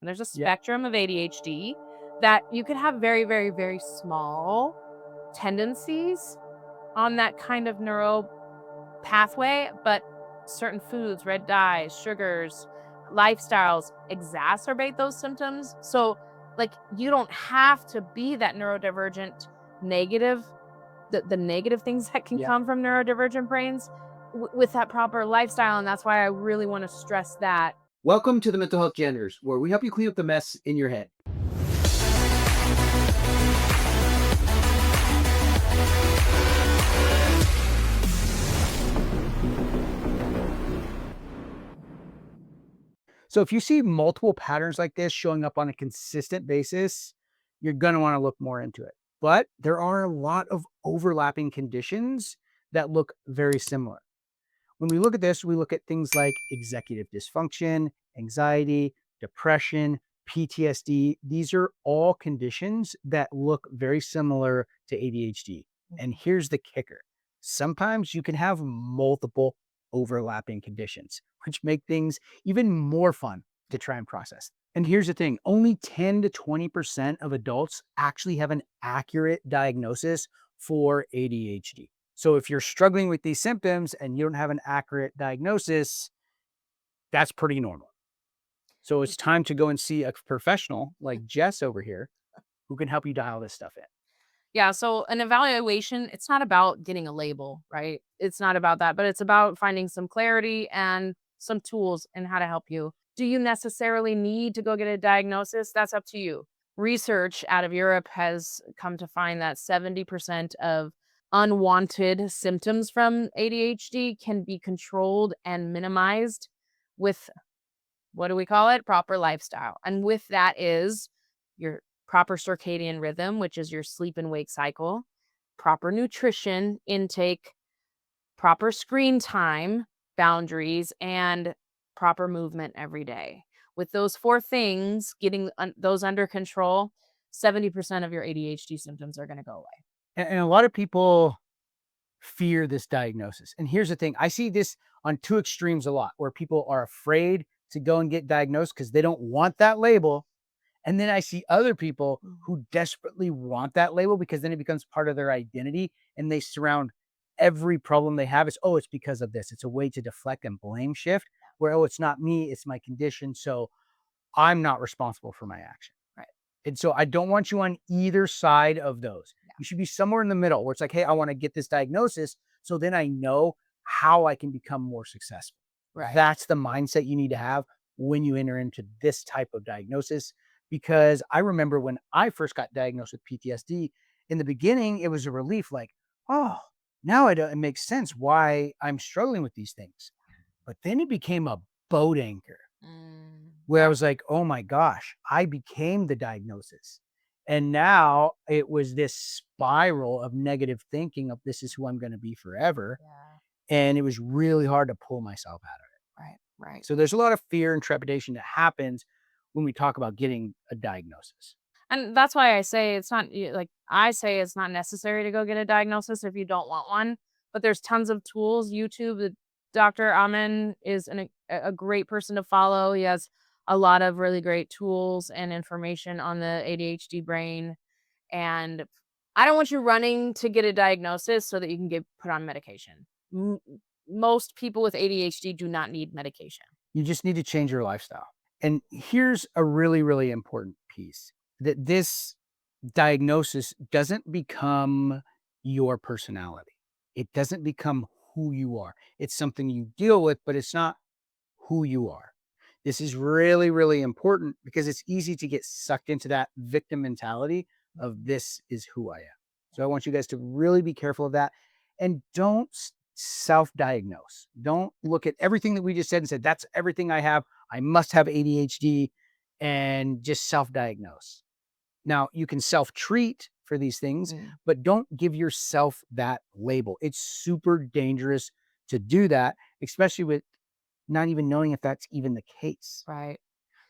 And there's a Yeah. spectrum of ADHD that you could have very, very, very small tendencies on that kind of neuro pathway, but certain foods, red dyes, sugars, lifestyles exacerbate those symptoms. So, like, you don't have to be that neurodivergent negative, the negative things that can Yeah. come from neurodivergent brains with that proper lifestyle. And that's why I really want to stress that. Welcome to the Mental Health Janitors, where we help you clean up the mess in your head. So if you see multiple patterns like this showing up on a consistent basis, you're going to want to look more into it. But there are a lot of overlapping conditions that look very similar. When we look at this, we look at things like executive dysfunction, anxiety, depression, PTSD. These are all conditions that look very similar to ADHD. And here's the kicker: sometimes you can have multiple overlapping conditions, which make things even more fun to try and process. And here's the thing: only 10 to 20% of adults actually have an accurate diagnosis for ADHD. So if you're struggling with these symptoms and you don't have an accurate diagnosis, that's pretty normal. So it's time to go and see a professional like Jess over here who can help you dial this stuff in. Yeah, so an evaluation, it's not about getting a label, right? It's not about that, but it's about finding some clarity and some tools and how to help you. Do you necessarily need to go get a diagnosis? That's up to you. Research out of Europe has come to find that 70% of unwanted symptoms from ADHD can be controlled and minimized with, what do we call it? Proper lifestyle. And with that is your proper circadian rhythm, which is your sleep and wake cycle, proper nutrition intake, proper screen time boundaries, and proper movement every day. With those four things, getting those under control, 70% of your ADHD symptoms are going to go away. And a lot of people fear this diagnosis. And here's the thing: I see this on two extremes a lot, where people are afraid to go and get diagnosed because they don't want that label. And then I see other people Mhm. who desperately want that label because then it becomes part of their identity and they surround every problem they have as, oh, it's because of this. It's a way to deflect and blame shift where, oh, it's not me, it's my condition. So I'm not responsible for my action. Right. And so I don't want you on either side of those. Yeah. You should be somewhere in the middle where it's like, hey, I want to get this diagnosis so then I know how I can become more successful. Right. That's the mindset you need to have when you enter into this type of diagnosis. Because I remember when I first got diagnosed with PTSD, in the beginning, it was a relief like, oh, now it makes sense why I'm struggling with these things. But then it became a boat anchor where I Yeah. was like, oh my gosh, I became the diagnosis. And now it was this spiral of negative thinking of this is who I'm going to be forever. Yeah. And it was really hard to pull myself out of it. Right. Right. So there's a lot of fear and trepidation that happens when we talk about getting a diagnosis. And that's why I say it's not like I say it's not necessary to go get a diagnosis if you don't want one. But there's tons of tools. YouTube, Dr. Amen is a great person to follow. He has a lot of really great tools and information on the ADHD brain. And I don't want you running to get a diagnosis so that you can get put on medication. Most people with ADHD do not need medication. You just need to change your lifestyle. And here's a really, really important piece: that this diagnosis doesn't become your personality. It doesn't become who you are. It's something you deal with, but it's not who you are. This is really, really important because it's easy to get sucked into that victim mentality of this is who I am. So I want you guys to really be careful of that and don't self diagnose. Don't look at everything that we just said and said, that's everything I have. I must have ADHD and just self diagnose. Now, you can self treat for these things, Mm. but don't give yourself that label. It's super dangerous to do that, especially with not even knowing if that's even the case. Right.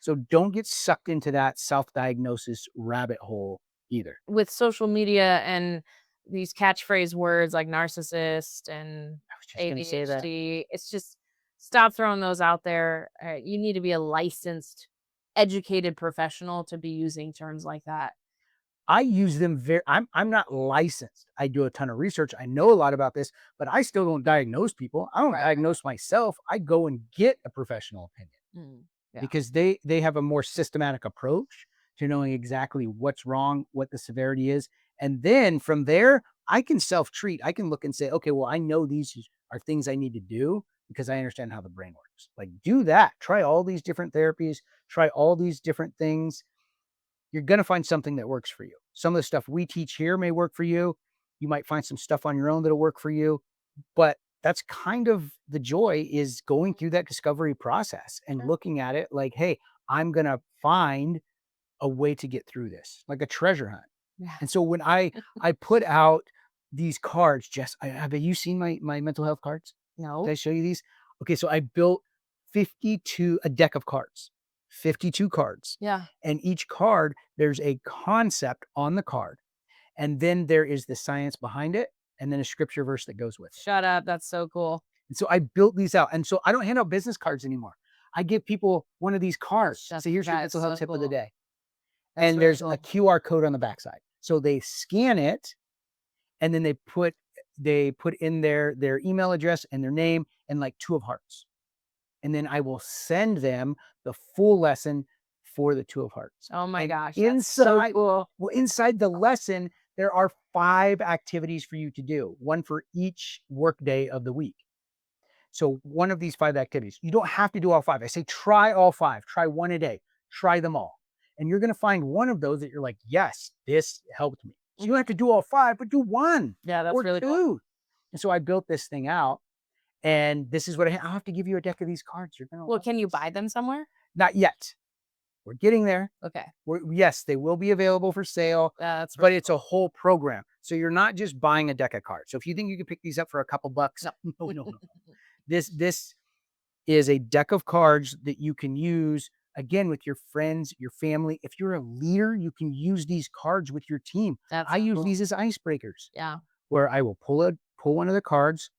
So don't get sucked into that self-diagnosis rabbit hole either. With social media and these catchphrase words like narcissist and I was just gonna say that. ADHD, it's just stop throwing those out there. You need to be a licensed educated professional to be using terms like that. I use them I'm not licensed. I do a ton of research. I know a lot about this, but I still don't diagnose people. I don't Right. diagnose myself. I go and get a professional opinion Mm, yeah. because they have a more systematic approach to knowing exactly what's wrong, what the severity is. And then from there, I can self-treat. I can look and say, okay, well, I know these are things I need to do because I understand how the brain works. Like, do that. Try all these different therapies, try all these different things. You're going to find something that works for you. Some of the stuff we teach here may work for you. You might find some stuff on your own that'll work for you, but that's kind of the joy, is going through that discovery process and Sure. looking at it like, hey, I'm going to find a way to get through this, like a treasure hunt. Yeah. And so when I put out these cards, Jess, have you seen my mental health cards? Did No. I show you these? Okay, so I built a deck of cards, 52 cards. Yeah. And each card, there's a concept on the card. And then there is the science behind it, and then a scripture verse that goes with it. Shut up. That's so cool. And so I built these out. And so I don't hand out business cards anymore. I give people one of these cards. That's So here's your that's mental health so tip of the cool. day. That's And really there's a cool. QR code on the backside. So they scan it, and then they put in their email address and their name and like 2 of hearts. And then I will send them the full lesson for the 2 of hearts. Oh my And gosh, that's so cool. inside the lesson, there are 5 activities for you to do, one for each workday of the week. So one of these 5 activities, you don't have to do all 5. I say try all 5, try one a day, try them all. And you're going to find one of those that you're like, yes, this helped me. So you don't have to do all 5, but do one Yeah, that's or really cool. 2. And so I built this thing out, and this is what I'll have to give you a deck of these cards. You're going to Well, love can you this. buy them somewhere? Not yet. We're getting there. Okay. Yes, they will be available for sale, That's but really it's a whole program. So you're not just buying a deck of cards. So if you think you can pick these up for a couple bucks, no. no. This is a deck of cards that you can use again with your friends, your family. If you're a leader, you can use these cards with your team. That's I so use cool. these as icebreakers Yeah. where I will pull one of the cards.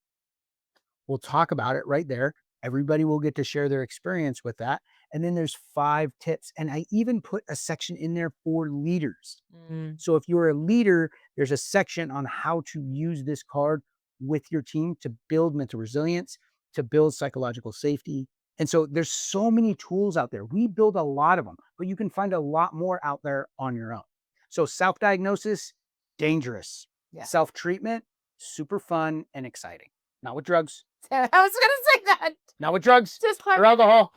We'll talk about it right there. Everybody will get to share their experience with that. And then there's 5 tips. And I even put a section in there for leaders. Mm, So if you're a leader, there's a section on how to use this card with your team to build mental resilience, to build psychological safety. And so there's so many tools out there. We build a lot of them, but you can find a lot more out there on your own. So self-diagnosis, dangerous. yeah. Self-treatment, super fun and exciting. Not with drugs, I was gonna say that. not with drugs Just or alcohol,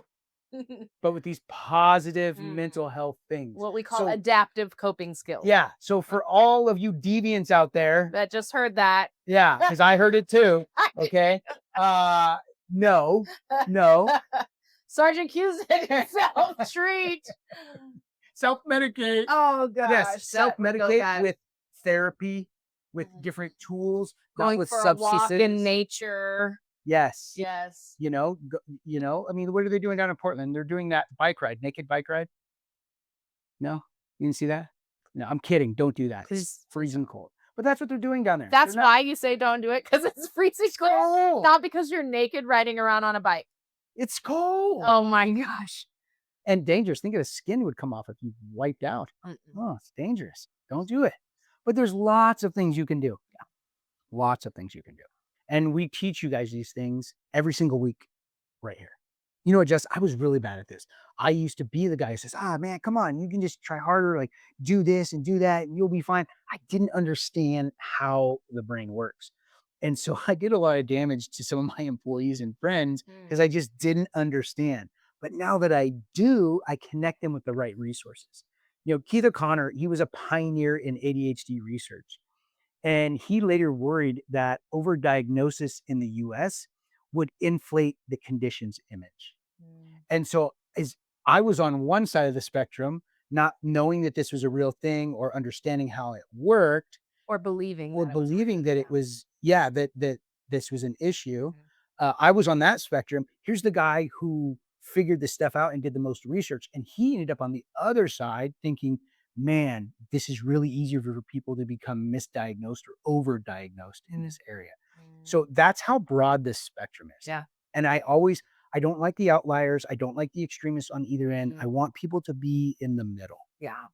clarify. but with these positive Mm, mental health things. what we call So adaptive coping skills. yeah, so for all of you deviants out there, That just heard that. yeah, because I heard it too. Okay. No, no. Sergeant Cusick, self-treat. Self-medicate. Oh gosh. Yes, that would go self-medicate that. with therapy, with Mhm. different tools, not Going with for a walk in substances. nature. Yes. Yes. I mean, what are they doing down in Portland? They're doing that bike ride, naked bike ride. No, you didn't see that? No, I'm kidding. Don't do that. It's Please freezing don't. cold. But that's what they're doing down there. That's They're not. why you say don't do it, because it's freezing It's cold. cold. Not because you're naked riding around on a bike. It's cold. Oh my gosh. And dangerous. Think of the skin would come off if you wiped out. Mm-mm. Oh, it's dangerous. Don't do it. But there's lots of things you can do. Yeah. Lots of things you can do. And we teach you guys these things every single week right here. You know what, Jess? I was really bad at this. I used to be the guy who says, man, come on, you can just try harder, like do this and do that, and you'll be fine. I didn't understand how the brain works. And so I did a lot of damage to some of my employees and friends because I just didn't understand. But now that I do, I connect them with the right resources. Keith O'Connor, he was a pioneer in ADHD research. And he later worried that overdiagnosis in the US would inflate the condition's image. Mm. And so as I was on one side of the spectrum, not knowing that this was a real thing or understanding how it worked, Or believing or that it was believing that it was, that this was an issue. Mhm. I was on that spectrum. Here's the guy who figured this stuff out and did the most research. And he ended up on the other side thinking, man, this is really easier for people to become misdiagnosed or overdiagnosed in this area. So Mm. that's how broad this spectrum is. Yeah. And I don't like the outliers. I don't like the extremists on either end. I Mhm. want people to be in the middle. Yeah.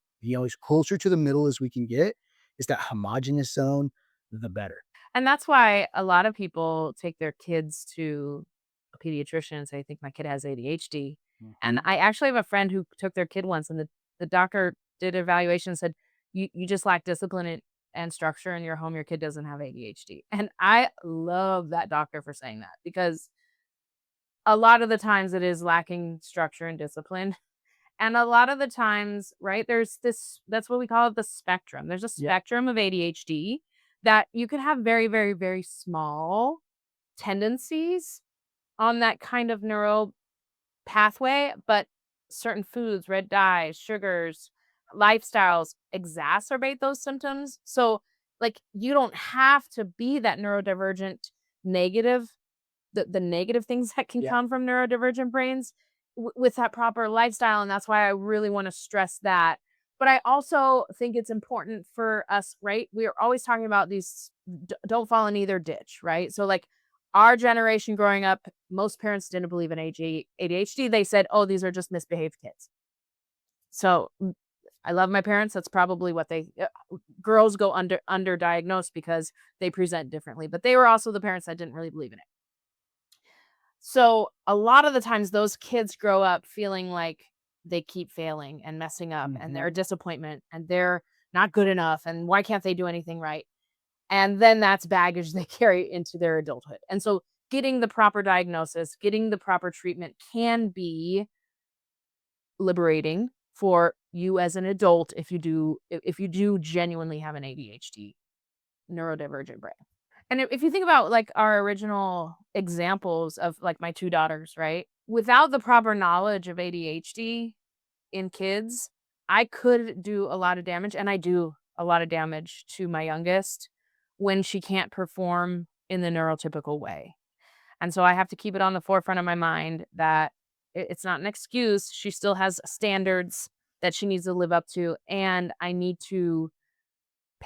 As closer to the middle as we can get, is that homogenous zone, the better. And that's why a lot of people take their kids to a pediatrician and say, "I think my kid has ADHD." And Mhm. I actually have a friend who took their kid once, and the doctor did an evaluation and said, "You just lack discipline and structure in your home. Your kid doesn't have ADHD." And I love that doctor for saying that because a lot of the times it is lacking structure and discipline. And a lot of the times, right, there's this that's what we call it the spectrum. There's a Yep. spectrum of ADHD that you can have very, very, very small tendencies on that kind of neural pathway, but certain foods, red dyes, sugars, lifestyles exacerbate those symptoms. So, like, you don't have to be that neurodivergent negative the negative things that can Yep. come from neurodivergent brains with that proper lifestyle, and that's why I really wanna stress that. But I also think it's important for us, right? We are always talking about these don't fall in either ditch, right? So, like, our generation growing up, most parents didn't believe in ADHD. They said, "Oh, these are just misbehaved kids." So, I love my parents, that's probably what they girls go underdiagnosed because they present differently, but they were also the parents that didn't really believe in it. So, a lot of the times those kids grow up feeling like they keep failing and messing up, and they're a Mhm. disappointment, and they're not good enough, and why can't they do anything right? And then that's baggage they carry into their adulthood. And so getting the proper diagnosis, getting the proper treatment can be liberating for you as an adult if you do genuinely have an ADHD, neurodivergent brain. And if you think about, like, our original examples of, like, my 2 daughters, right? Without the proper knowledge of ADHD in kids, I could do a lot of damage, and I do a lot of damage to my youngest when she can't perform in the neurotypical way. And so I have to keep it on the forefront of my mind that it's not an excuse. She still has standards that she needs to live up to, and I need to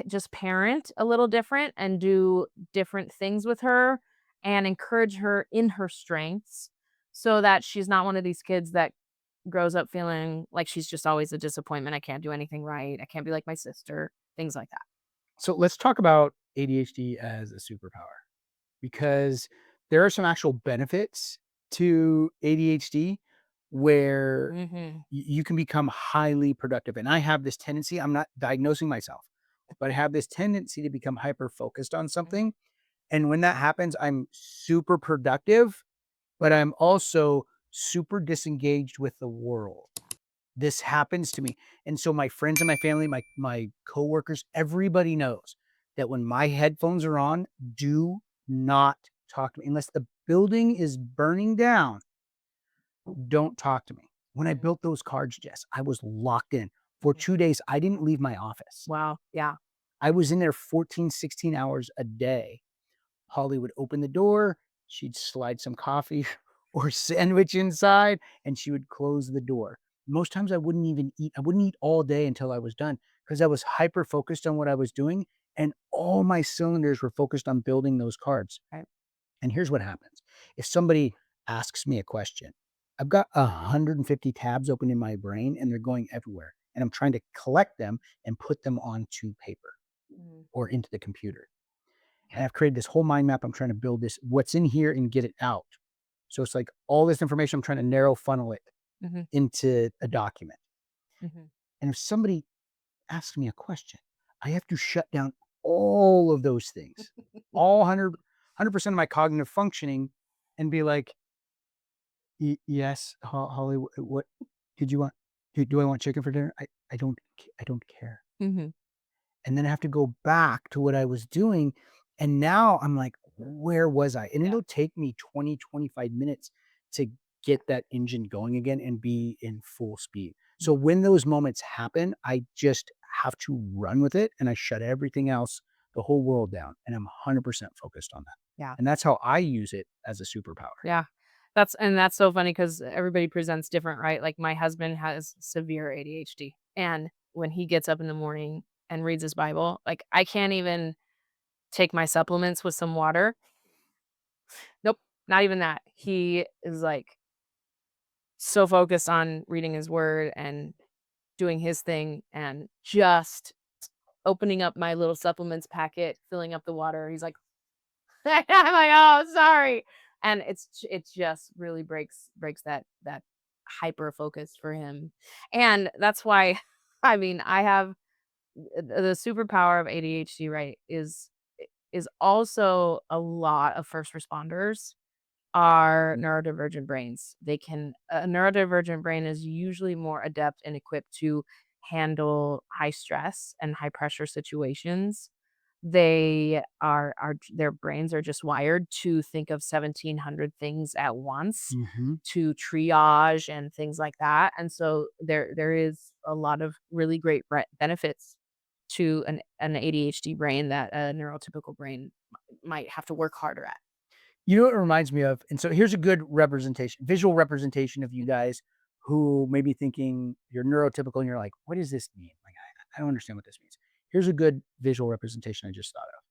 just parent a little different and do different things with her and encourage her in her strengths so that she's not one of these kids that grows up feeling like she's just always a disappointment. I can't do anything right. I can't be like my sister, things like that. So let's talk about ADHD as a superpower, because there are some actual benefits to ADHD where Mhm. you can become highly productive. And I have this tendency, I'm not diagnosing myself, but I have this tendency to become hyper focused on Mhm. something. And when that happens, I'm super productive, but I'm also super disengaged with the world. This happens to me. And so my friends and my family, my coworkers, everybody knows that when my headphones are on, do not talk to me unless the building is burning down. Don't talk to me. When I Mhm. built those cards, Jess, I was locked in. For Mhm. 2 days, I didn't leave my office. Wow. Yeah. I was in there 14, 16 hours a day. Holly would open the door, she'd slide some coffee or sandwich inside, and she would close the door. Most times I wouldn't even eat. I wouldn't eat all day until I was done because I was hyper focused on what I was doing, and all my cylinders were focused on building those cards. Right. And here's what happens. If somebody asks me a question, I've got 150 tabs open in my brain and they're going everywhere. And I'm trying to collect them and put them onto paper Mhm. or into the computer. And I've created this whole mind map. I'm trying to build this, what's in here and get it out. So it's like all this information, I'm trying to narrow funnel it Mhm. into a document. Mhm. And if somebody asks me a question, I have to shut down all of those things, all 100% of my cognitive functioning and be like, Yes, Holly, what did you want? Do I want chicken for dinner? I don't care." Mhm. And then I have to go back to what I was doing, and now I'm like, "Where was I?" And Yeah. it'll take me 20, 25 minutes to get that engine going again and be in full speed. So when those moments happen, I just have to run with it, and I shut everything else, the whole world down, and I'm 100% focused on that. Yeah. And that's how I use it as a superpower. Yeah. That's so funny because everybody presents different, right? Like, my husband has severe ADHD, and when he gets up in the morning and reads his Bible, like, I can't even take my supplements with some water. Nope, not even that. He is like so focused on reading his word and doing his thing and just opening up my little supplements packet, filling up the water. He's like, I'm like, "Oh, sorry." And it just really breaks that hyper focus for him. And that's why I mean, I have the superpower of ADHD, right, is also a lot of first responders are neurodivergent brains. They can a neurodivergent brain is usually more adept and equipped to handle high stress and high pressure situations. Their brains are just wired to think of 1,700 things at once, Mhm. to triage and things like that, and so there is a lot of really great benefits to an ADHD brain that a neurotypical brain might have to work harder at. You know what it reminds me of? And so here's a good representation, visual representation of you guys who may be thinking you're neurotypical and you're like, what does this mean? Like, I don't understand what this means. Here's a good visual representation I just thought of.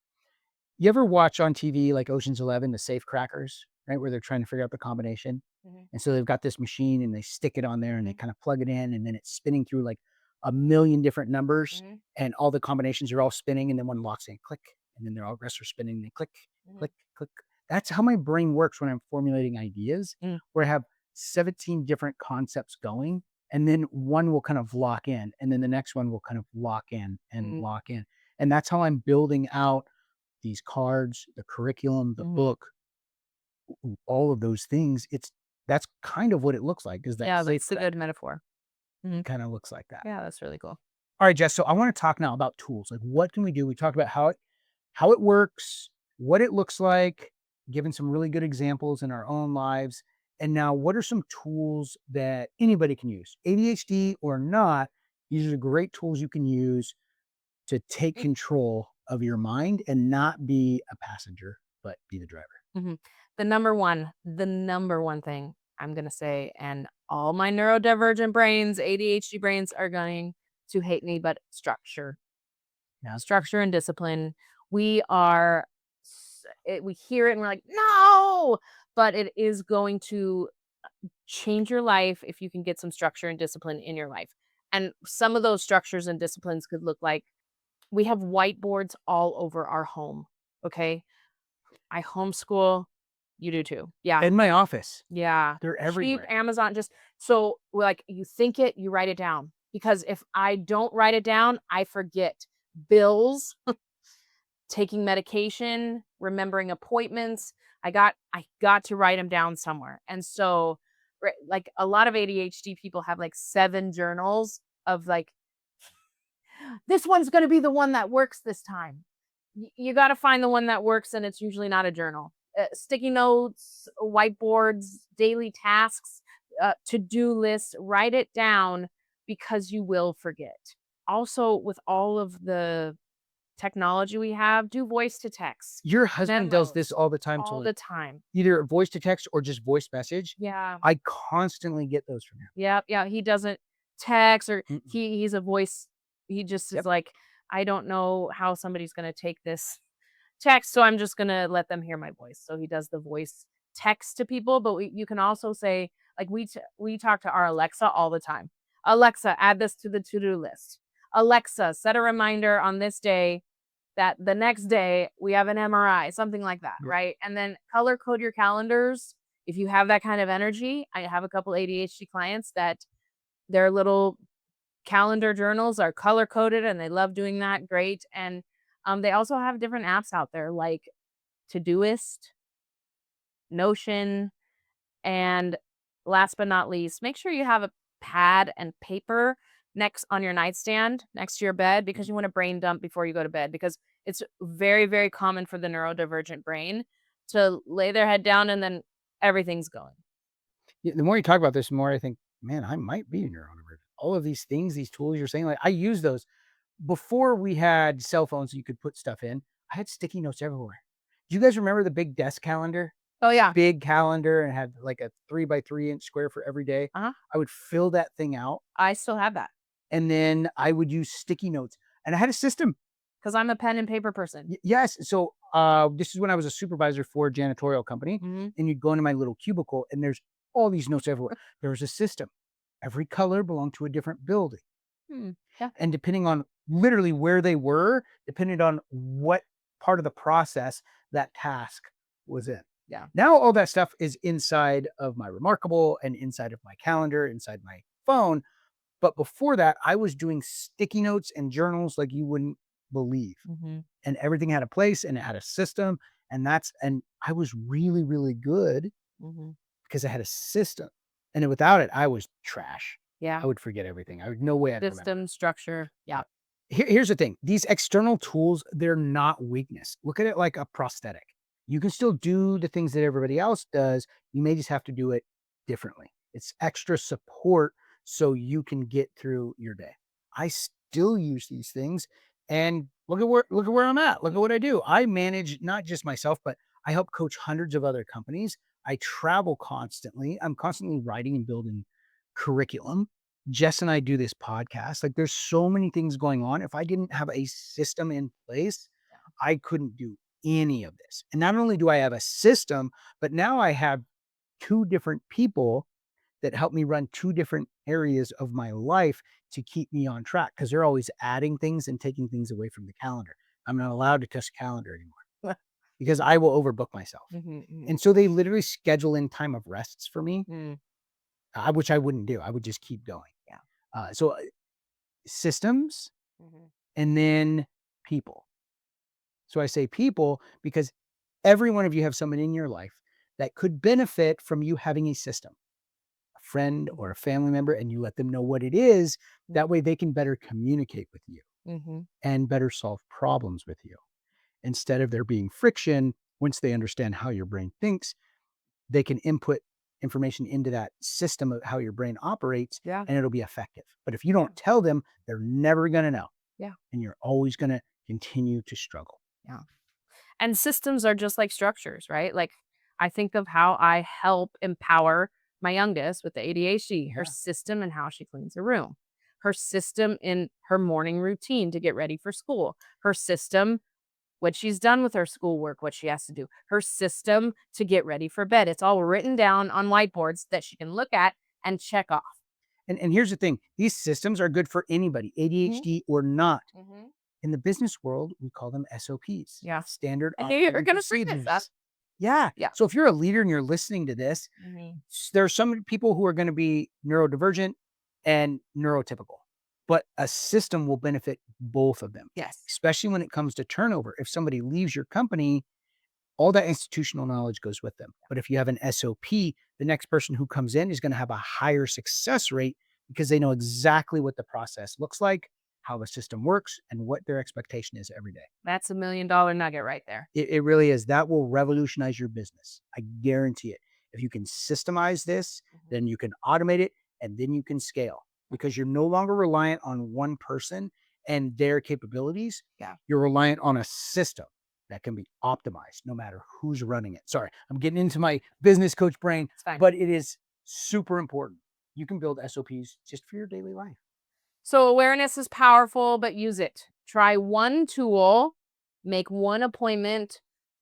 You ever watch on TV like Ocean's 11, the safe crackers, right? Where they're trying to figure out the combination. Mhm, And so they've got this machine and they stick it on there and they mhm, kind of plug it in and then it's spinning through like a million different numbers mhm, and all the combinations are all spinning and then one locks in, click, and then they're all rest are spinning, and they click, mhm, click, click. That's how my brain works when I'm formulating ideas, mm, where I have 17 different concepts going, and then one will kind of lock in, and then the next one will kind of lock in and mm, lock in. And that's how I'm building out these cards, the curriculum, the mhm. book, all of those things. That's kind of what it looks like, is that Yeah, safe that's a good cracker. metaphor. Mhm. Kind of looks like that. Yeah, that's really cool. All right, Jess. So I want to talk now about tools. Like, what can we do? We talked about how it works, what it looks like, given some really good examples in our own lives. And now, what are some tools that anybody can use, ADHD or not? These are great tools you can use to take control of your mind and not be a passenger, but be the driver. Mhm. The number one thing I'm gonna say, and all my neurodivergent brains, ADHD brains are going to hate me, but structure. Yeah. Structure and discipline. We hear it and we're like, "No!" But it is going to change your life if you can get some structure and discipline in your life. And some of those structures and disciplines could look like we have whiteboards all over our home, okay? I homeschool, you do too. Yeah, In my office, yeah. they're Cheap everywhere. Amazon just so, like, you think it, you write it down, because if I don't write it down, I forget. Bills, taking medication, remembering appointments, I got to write them down somewhere, and so, like, a lot of ADHD people have, like, 7 journals of, like, this one's gonna be the one that works this time. You gotta find the one that works, and it's usually not a journal. Sticky notes, whiteboards, daily tasks, to-do lists, write it down because you will forget. Also, with all of the technology we have, do voice to text, Your husband does this memos, all the time to all like the time. either voice to text or just voice message. Yeah. I constantly get those from him. Yep, yeah, he doesn't text, or Mm-mm. he's a voice. He just is Yep. like, "I don't know how somebody's gonna take this text, so I'm just gonna let them hear my voice." So he does the voice text to people, but you can also say, like, we talk to our Alexa all the time. "Alexa, add this to the to-do list. Alexa, set a reminder on this day that the next day we have an MRI," something like that, Yep. right? And then color code your calendars if you have that kind of energy. I have a couple ADHD clients that their little calendar journals are color coded and they love doing that. Great. And they also have different apps out there like Todoist, Notion, and last but not least, make sure you have a pad and paper next on your nightstand next to your bed, because you want to brain dump before you go to bed, because it's very, very common for the neurodivergent brain to lay their head down and then everything's going. Yeah, the more you talk about this, the more I think, man, I might be neurodivergent. All of these things, these tools you're saying, like I use those before we had cell phones. You could put stuff in. I had sticky notes everywhere. Do you guys remember the big desk calendar? Oh yeah. Big calendar and had like a 3 by 3 inch square for every day. Uh-huh. I would fill that thing out I still have that and then I would use sticky notes. And I had a system. because I'm a pen and paper person. Yes. So this is when I was a supervisor for a janitorial company, Mhm. and you'd go into my little cubicle, and there's all these notes everywhere. There was a system. Every color belonged to a different building. Hmm. Yeah. And depending on literally where they were, depended on what part of the process that task was in. Yeah. Now all that stuff is inside of my Remarkable and inside of my calendar, inside my phone. But before that, I was doing sticky notes and journals like you wouldn't believe. Hmm. And everything had a place and it had a system. And I was really, really good Hmm. because I had a system. And without it, I was trash. Yeah. I would forget everything. I would no way I'd remember. System structure. Yeah. Here's the thing. These external tools, they're not weakness. Look at it like a prosthetic. You can still do the things that everybody else does. You may just have to do it differently. It's extra support so you can get through your day. I still use these things and look at where I'm at. Look at what I do. I manage not just myself, but I help coach hundreds of other companies. I travel constantly. I'm constantly writing and building curriculum. Jess and I do this podcast. Like there's so many things going on. If I didn't have a system in place, I couldn't do any of this. And not only do I have a system, but now I have two different people that help me run two different areas of my life to keep me on track because they're always adding things and taking things away from the calendar. I'm not allowed to touch the calendar anymore because I will overbook myself. Hmm. And so they literally schedule in time of rests for me, Hmm. which I wouldn't do. I would just keep going. Yeah. So systems Hmm. and then people. So I say people because every one of you have someone in your life that could benefit from you having a system, a friend or a family member, and you let them know what it is. That way they can better communicate with you Hmm. and better solve problems with you. Instead of there being friction, once they understand how your brain thinks, they can input information into that system of how your brain operates Yeah. and it'll be effective. But if you Yeah. don't tell them, they're never going to know. Yeah. And you're always going to continue to struggle. Yeah. And systems are just like structures, right? Like I think of how I help empower my youngest with the ADHD, her Yeah. system and how she cleans her room, her system in her morning routine to get ready for school, her system when she's done with her schoolwork, what she has to do, her system to get ready for bed. It's all written down on whiteboards that she can look at and check off. And here's the thing, these systems are good for anybody, Mhm. ADHD or not. Mhm. In the business world, we call them SOPs, Yeah. standard I knew you were operating going to say that. procedures. Yeah. Yeah. So if you're a leader and you're listening to this, Mhm. there are some people who are going to be neurodivergent and neurotypical, but a system will benefit both of them, Yes. especially when it comes to turnover. If somebody leaves your company, all that institutional knowledge goes with them. But if you have an SOP, the next person who comes in is going to have a higher success rate because they know exactly what the process looks like, how the system works, and what their expectation is every day. That's $1 million nugget right there. It really is. That will revolutionize your business. I guarantee it. If you can systemize this, Mhm. then you can automate it and then you can scale because you're no longer reliant on one person and their capabilities. Yeah. You're reliant on a system that can be optimized no matter who's running it. Sorry, I'm getting into my business coach brain, It's fine. but it is super important. You can build SOPs just for your daily life. So awareness is powerful, but use it. Try one tool, make one appointment,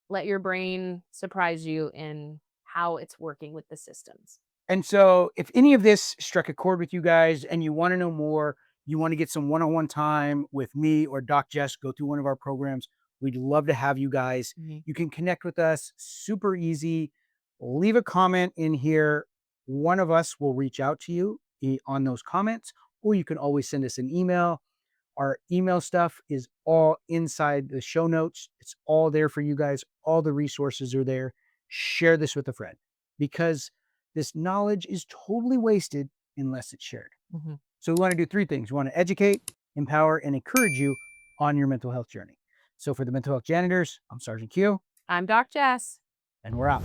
let your brain surprise you in how it's working with the systems. And so, if any of this struck a chord with you guys and you want to know more, you want to get some one on one time with me or Doc Jess, go through one of our programs. We'd love to have you guys. Mhm. You can connect with us super easy. Leave a comment in here. One of us will reach out to you on those comments, or you can always send us an email. Our email stuff is all inside the show notes. It's all there for you guys. All the resources are there. Share this with a friend because this knowledge is totally wasted unless it's shared. Mhm. So we want to do three things. We want to educate, empower, and encourage you on your mental health journey. So for the mental health janitors, I'm Sergeant Q, I'm Doc Jess. and we're out.